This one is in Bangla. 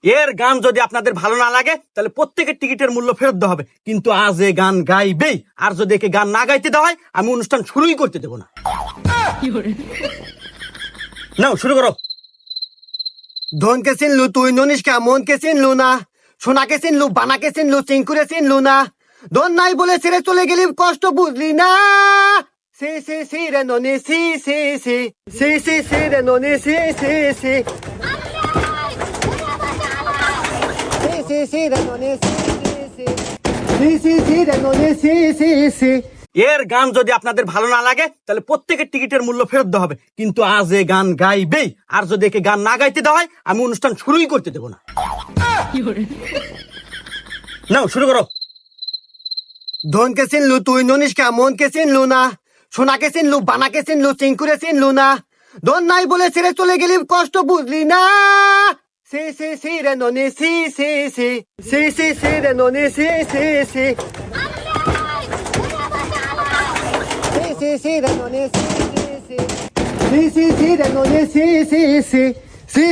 এর গান যদি আপনাদের ভালো না লাগে তাহলে প্রত্যেকের টিকিটের মূল্য ফেরত দেওয়া হবে, কিন্তু আজ এ গান গাইবেই। আর যদি একে গান না গাইতে দেওয়া হয় আমি অনুষ্ঠান শুরুই করতে দেবো না। নাও শুরু করো। ধনকে চিনলু তুই ননিষ্কা, মনকে চিনলু না, সোনাকে চিনলু, বানাকে চিনলু, চিঙ্কুরে চিনলু না। ধন নাই বলে ছেড়ে চলে গেলি, কষ্ট বুঝলি না। সি সি সি রে ননি সি সি সি সি সি সি রে ননি সি সি সি সি সি সি রে ননি সি সি সি সি সি রে ননি সি সি সি। এর গান যদি আপনাদের ভালো না লাগে তাহলে প্রত্যেকের টিকিটের মূল্য ফেরত দেওয়া হবে, কিন্তু আজ এ গান গাইবেই। আর যদি একে গান না গাইতে দেওয়া হয় আমি অনুষ্ঠান শুরুই করতে দেবো না। নাও শুরু করো। ধনকে চিনলু তুই ননিষ্কা, মনকে চিনলু না, সোনাকে চিনলু, বানাকে চিনলু, চিঙ্কুরে চিনলু না। ধন নাই বলে ছেড়ে চলে গেলি, কষ্ট বুঝলি না। সি সি সি রে ননি সি সি সি সি সি সি রে ননি সি সি সি সি সি সি রে ননি সি সি সি সি সি সি রে ননি সি সি সি সি।